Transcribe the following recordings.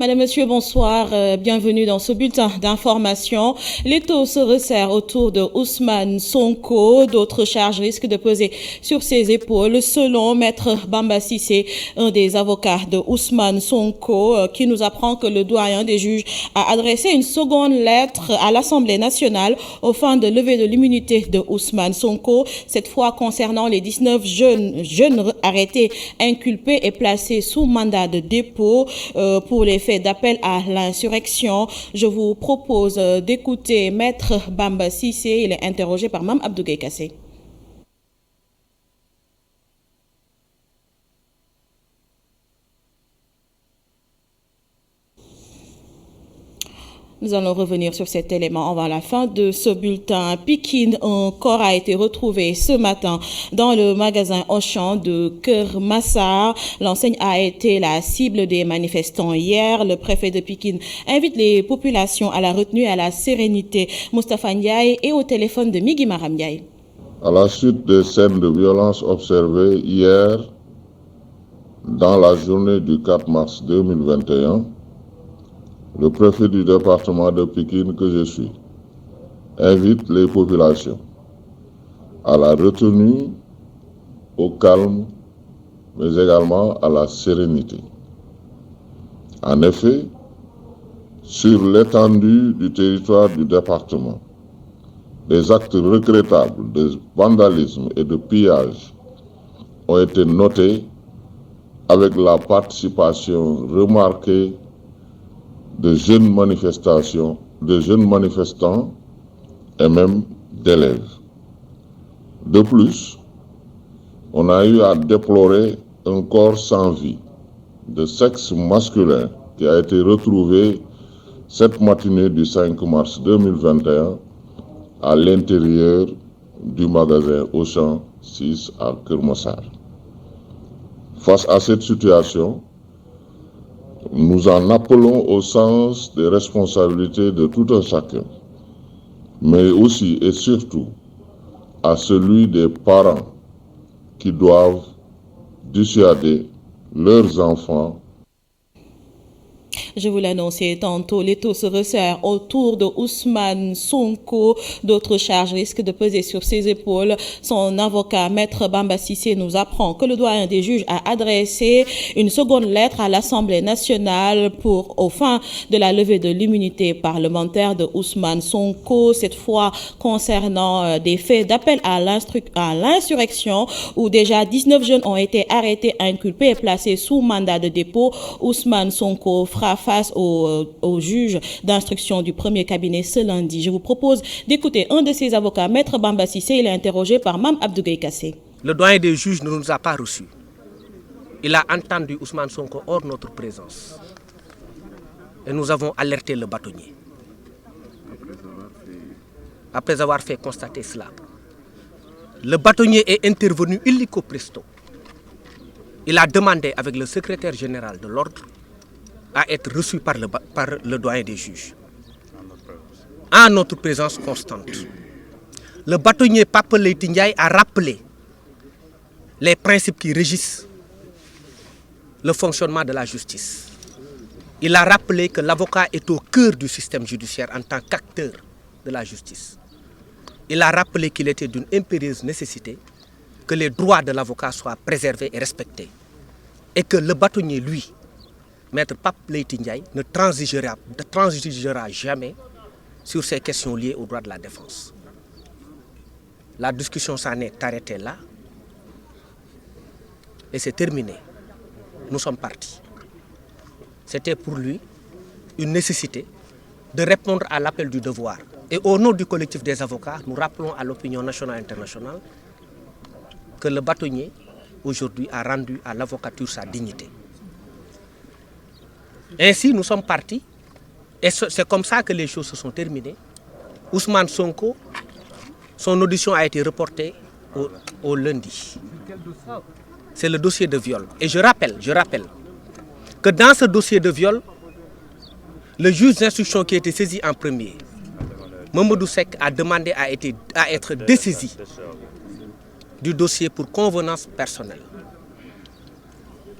Madame, Monsieur, bonsoir. Bienvenue dans ce bulletin d'information. L'étau se resserre autour de Ousmane Sonko. D'autres charges risquent de peser sur ses épaules. Selon Maître Bamba Cissé, un des avocats de Ousmane Sonko, qui nous apprend que le doyen des juges a adressé une seconde lettre à l'Assemblée nationale aux fins de levée de l'immunité de Ousmane Sonko, cette fois concernant les 19 jeunes arrêtés, inculpés et placés sous mandat de dépôt pour les faits d'appel à l'insurrection. Je vous propose d'écouter Maître Bamba Cissé. Il est interrogé par Mme Abdougué Kassé. Nous allons revenir sur cet élément avant la fin de ce bulletin. Pikine, un corps a été retrouvé ce matin dans le magasin Auchan de Keur Massar. L'enseigne a été la cible des manifestants hier. Le préfet de Pikine invite les populations à la retenue et à la sérénité. Moustapha Ndiaye est au téléphone de Migui Maram Ndiaye. À la suite des scènes de violence observées hier dans la journée du 4 mars 2021, le préfet du département de Pikine que je suis invite les populations à la retenue, au calme, mais également à la sérénité. En effet, sur l'étendue du territoire du département, des actes regrettables de vandalisme et de pillage ont été notés avec la participation remarquée de jeunes manifestants et même d'élèves. De plus, on a eu à déplorer un corps sans vie de sexe masculin qui a été retrouvé cette matinée du 5 mars 2021 à l'intérieur du magasin Auchan 6 à Keur Massar. Face à cette situation, nous en appelons au sens des responsabilités de tout un chacun, mais aussi et surtout à celui des parents qui doivent dissuader leurs enfants. Je vous l'annonçais tantôt, l'étau se resserre autour de Ousmane Sonko. D'autres charges risquent de peser sur ses épaules. Son avocat, Maître Bamba Cissé, nous apprend que le doyen des juges a adressé une seconde lettre à l'Assemblée nationale aux fins de la levée de l'immunité parlementaire de Ousmane Sonko, cette fois concernant des faits d'appel à l'insurrection où déjà 19 jeunes ont été arrêtés, inculpés et placés sous mandat de dépôt. Ousmane Sonko fera face au juge d'instruction du premier cabinet ce lundi. Je vous propose d'écouter un de ses avocats, Maître Bamba Cissé. Il est interrogé par Mme Abdougué Kassé. Le doyen des juges ne nous a pas reçus. Il a entendu Ousmane Sonko hors notre présence. Et nous avons alerté le bâtonnier. Après avoir fait constater cela, le bâtonnier est intervenu illico presto. Il a demandé avec le secrétaire général de l'ordre à être reçu par le doyen des juges. En notre présence constante. Le bâtonnier Pape Leyti Ndiaye a rappelé les principes qui régissent le fonctionnement de la justice. Il a rappelé que l'avocat est au cœur du système judiciaire en tant qu'acteur de la justice. Il a rappelé qu'il était d'une impérieuse nécessité que les droits de l'avocat soient préservés et respectés. Et que le bâtonnier, lui, Maître Pape Leyti Ndiaye, ne transigera jamais sur ces questions liées aux droits de la défense. La discussion s'en est arrêtée là et c'est terminé. Nous sommes partis. C'était pour lui une nécessité de répondre à l'appel du devoir. Et au nom du collectif des avocats, nous rappelons à l'opinion nationale et internationale que le bâtonnier, aujourd'hui, a rendu à l'avocature sa dignité. Ainsi, nous sommes partis, et c'est comme ça que les choses se sont terminées. Ousmane Sonko, son audition a été reportée au lundi. C'est le dossier de viol. Et je rappelle que dans ce dossier de viol, le juge d'instruction qui a été saisi en premier, Mamadou Seck, a demandé à être dessaisi du dossier pour convenance personnelle.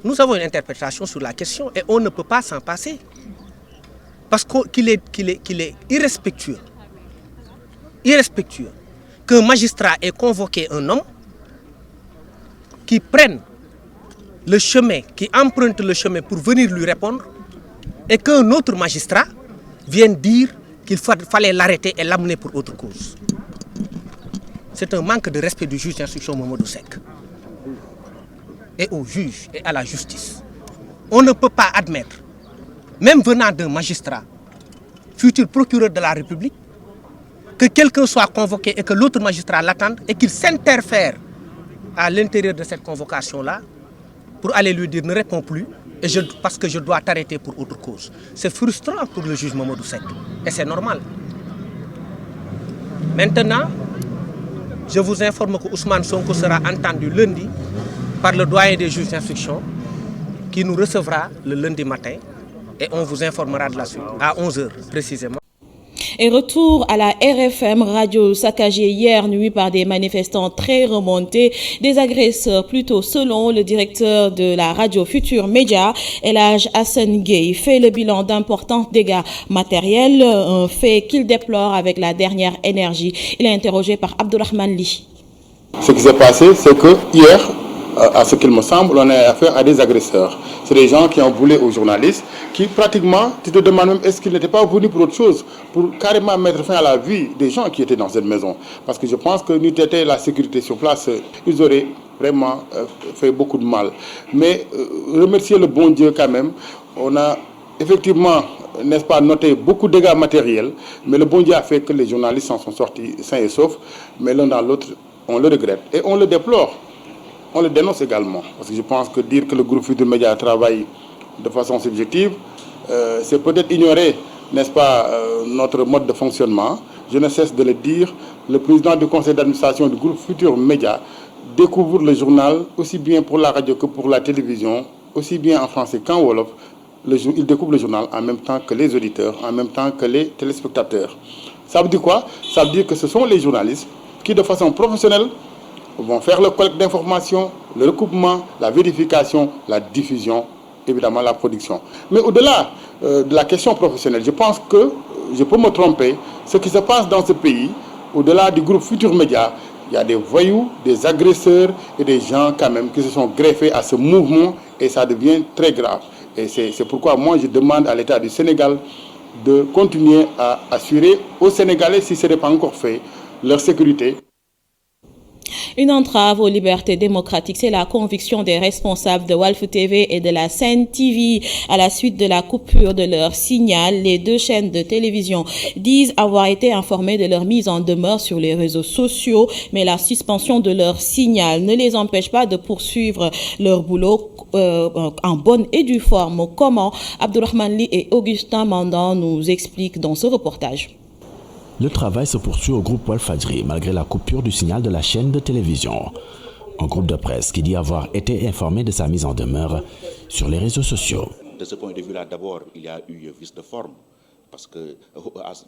Nous avons une interprétation sur la question et on ne peut pas s'en passer. Parce qu'il est irrespectueux qu'un magistrat ait convoqué un homme qui prenne le chemin, qui emprunte le chemin pour venir lui répondre et qu'un autre magistrat vienne dire qu'il fallait l'arrêter et l'amener pour autre cause. C'est un manque de respect du juge d'instruction Mamadou Seck et au juge et à la justice. On ne peut pas admettre, même venant d'un magistrat, futur procureur de la République, que quelqu'un soit convoqué et que l'autre magistrat l'attende et qu'il s'interfère à l'intérieur de cette convocation-là pour aller lui dire ne réponds plus parce que je dois t'arrêter pour autre cause. C'est frustrant pour le juge Mamadou Seck et c'est normal. Maintenant, je vous informe que Ousmane Sonko sera entendu lundi par le doyen des juges d'instruction qui nous recevra le lundi matin et on vous informera de la suite à 11h précisément. Et retour à la RFM radio saccagée hier nuit par des manifestants très remontés, des agresseurs plutôt selon le directeur de la radio Futur Média, El Hadj Assane Gueye, fait le bilan d'importants dégâts matériels, un fait qu'il déplore avec la dernière énergie. Il est interrogé par Abdourahmane Ly. Ce qui s'est passé, c'est que hier, à ce qu'il me semble, on a affaire à des agresseurs. C'est des gens qui ont voulu aux journalistes, qui pratiquement, tu te demandes même est-ce qu'ils n'étaient pas venus pour autre chose, pour carrément mettre fin à la vie des gens qui étaient dans cette maison. Parce que je pense que n'eût été la sécurité sur place, ils auraient vraiment fait beaucoup de mal. Mais remercier le bon Dieu quand même, on a effectivement, n'est-ce pas, noté beaucoup de dégâts matériels, mais le bon Dieu a fait que les journalistes s'en sont sortis sains et saufs, mais l'un dans l'autre, on le regrette et on le déplore. On le dénonce également, parce que je pense que dire que le groupe Futur Média travaille de façon subjective, c'est peut-être ignorer, n'est-ce pas, notre mode de fonctionnement. Je ne cesse de le dire, le président du conseil d'administration du groupe Futur Média découvre le journal, aussi bien pour la radio que pour la télévision, aussi bien en français qu'en wolof. Il découvre le journal en même temps que les auditeurs, en même temps que les téléspectateurs. Ça veut dire quoi? Ça veut dire que ce sont les journalistes qui, de façon professionnelle, vont faire le collecte d'informations, le recoupement, la vérification, la diffusion, évidemment la production. Mais au-delà de la question professionnelle, je pense que, je peux me tromper, ce qui se passe dans ce pays, au-delà du groupe Futur Média, il y a des voyous, des agresseurs et des gens quand même qui se sont greffés à ce mouvement et ça devient très grave. Et c'est pourquoi moi je demande à l'État du Sénégal de continuer à assurer aux Sénégalais, si ce n'est pas encore fait, leur sécurité. Une entrave aux libertés démocratiques, c'est la conviction des responsables de Walf TV et de la Sen TV. À la suite de la coupure de leur signal, les deux chaînes de télévision disent avoir été informées de leur mise en demeure sur les réseaux sociaux, mais la suspension de leur signal ne les empêche pas de poursuivre leur boulot en bonne et due forme. Comment? Abdourahmane Ly et Augustin Mandan nous expliquent dans ce reportage. Le travail se poursuit au groupe Walfadjri malgré la coupure du signal de la chaîne de télévision. Un groupe de presse qui dit avoir été informé de sa mise en demeure sur les réseaux sociaux. De ce point de vue-là, d'abord, il y a eu vice de forme. Parce que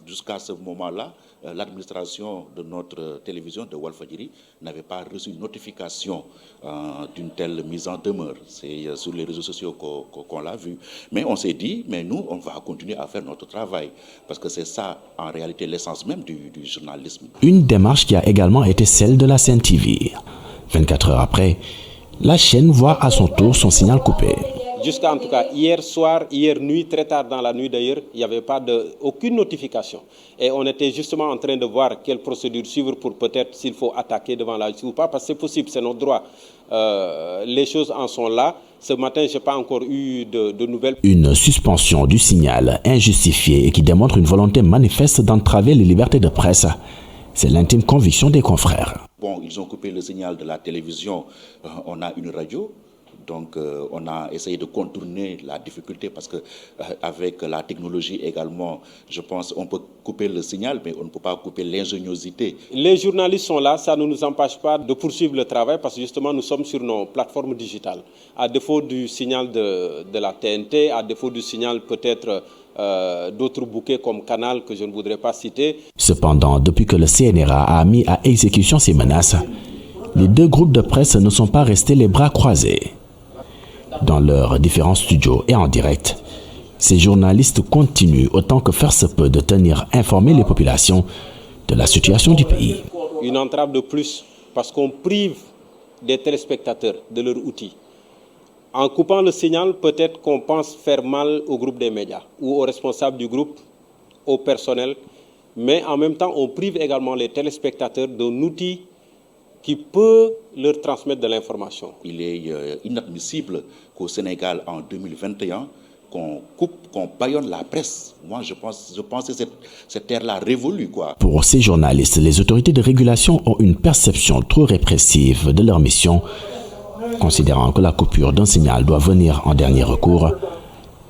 jusqu'à ce moment-là, l'administration de notre télévision de Walfadjri n'avait pas reçu notification d'une telle mise en demeure. C'est sur les réseaux sociaux qu'on l'a vu. Mais on s'est dit, mais nous, on va continuer à faire notre travail. Parce que c'est ça, en réalité, l'essence même du journalisme. Une démarche qui a également été celle de la Sen TV. 24 heures après, la chaîne voit à son tour son signal coupé. Jusqu'à en tout cas hier soir, hier nuit, très tard dans la nuit d'ailleurs, il n'y avait aucune notification. Et on était justement en train de voir quelle procédure suivre pour peut-être s'il faut attaquer devant la justice ou pas, parce que c'est possible, c'est notre droit. Les choses en sont là. Ce matin, je n'ai pas encore eu de nouvelles. Une suspension du signal injustifiée et qui démontre une volonté manifeste d'entraver les libertés de presse. C'est l'intime conviction des confrères. Bon, ils ont coupé le signal de la télévision. On a une radio. Donc on a essayé de contourner la difficulté parce que avec la technologie également, je pense on peut couper le signal, mais on ne peut pas couper l'ingéniosité. Les journalistes sont là, ça ne nous empêche pas de poursuivre le travail parce que justement nous sommes sur nos plateformes digitales. À défaut du signal de la TNT, à défaut du signal peut-être d'autres bouquets comme Canal que je ne voudrais pas citer. Cependant, depuis que le CNRA a mis à exécution ces menaces, les deux groupes de presse ne sont pas restés les bras croisés. Dans leurs différents studios et en direct, ces journalistes continuent autant que faire se peut de tenir informées les populations de la situation du pays. Une entrave de plus parce qu'on prive des téléspectateurs de leur outil. En coupant le signal, peut-être qu'on pense faire mal au groupe des médias ou aux responsables du groupe, au personnel, mais en même temps, on prive également les téléspectateurs d'un outil qui peut leur transmettre de l'information. Il est inadmissible qu'au Sénégal, en 2021, qu'on coupe, qu'on bâillonne la presse. Moi, je pense que cette ère-là révolue, quoi. Pour ces journalistes, les autorités de régulation ont une perception trop répressive de leur mission. Considérant que la coupure d'un signal doit venir en dernier recours,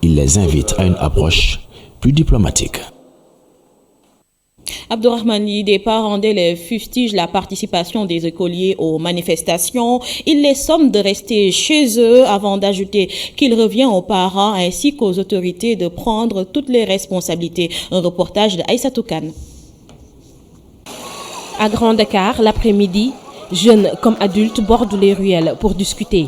ils les invitent à une approche plus diplomatique. Abdourahmani, des parents d'élèves fustigent la participation des écoliers aux manifestations. Ils les somment de rester chez eux avant d'ajouter qu'il revient aux parents ainsi qu'aux autorités de prendre toutes les responsabilités. Un reportage de Aïssatou Kane. À Grand Dakar, l'après-midi, jeunes comme adultes bordent les ruelles pour discuter.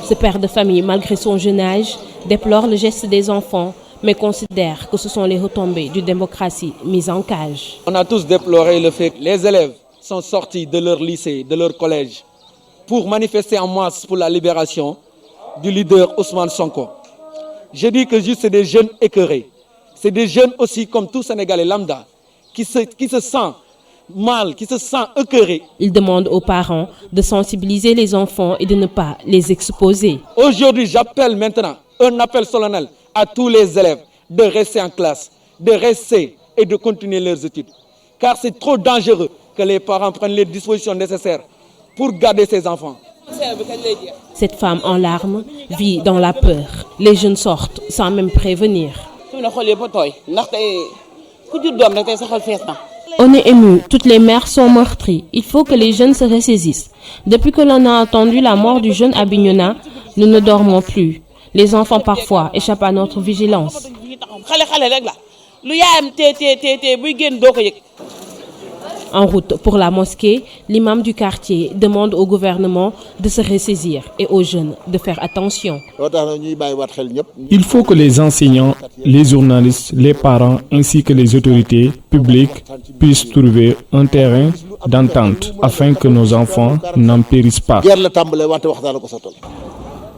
Ce père de famille, malgré son jeune âge, déplore le geste des enfants, mais considère que ce sont les retombées d'une démocratie mise en cage. On a tous déploré le fait que les élèves sont sortis de leur lycée, de leur collège, pour manifester en masse pour la libération du leader Ousmane Sonko. Je dis que juste c'est des jeunes écœurés. C'est des jeunes aussi comme tout Sénégalais lambda qui se sent mal, qui se sent écœuré. Il demande aux parents de sensibiliser les enfants et de ne pas les exposer. Aujourd'hui, j'appelle maintenant un appel solennel à tous les élèves de rester en classe, de rester et de continuer leurs études. Car c'est trop dangereux que les parents prennent les dispositions nécessaires pour garder ces enfants. Cette femme en larmes vit dans la peur. Les jeunes sortent sans même prévenir. On est ému, toutes les mères sont meurtries. Il faut que les jeunes se ressaisissent. Depuis que l'on a entendu la mort du jeune à Bignona, nous ne dormons plus. Les enfants parfois échappent à notre vigilance. En route pour la mosquée, l'imam du quartier demande au gouvernement de se ressaisir et aux jeunes de faire attention. Il faut que les enseignants, les journalistes, les parents ainsi que les autorités publiques puissent trouver un terrain d'entente afin que nos enfants n'en périssent pas.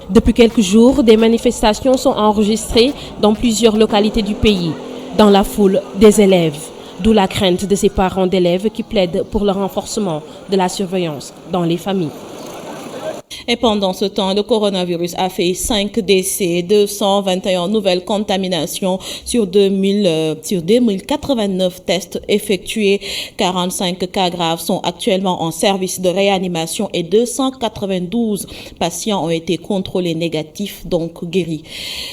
Depuis quelques jours, des manifestations sont enregistrées dans plusieurs localités du pays, dans la foule des élèves. D'où la crainte de ces parents d'élèves qui plaident pour le renforcement de la surveillance dans les familles. Et pendant ce temps, le coronavirus a fait 5 décès, 221 nouvelles contaminations sur 2089 tests effectués. 45 cas graves sont actuellement en service de réanimation et 292 patients ont été contrôlés négatifs, donc guéris.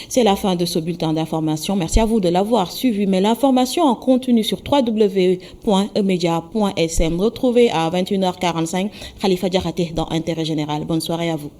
C'est la fin de ce bulletin d'information. Merci à vous de l'avoir suivi. Mais l'information en continu sur www.emedia.sm. Retrouvez à 21h45 Khalifa Diakhaté dans Intérêt Général. Bonne soirée à vous.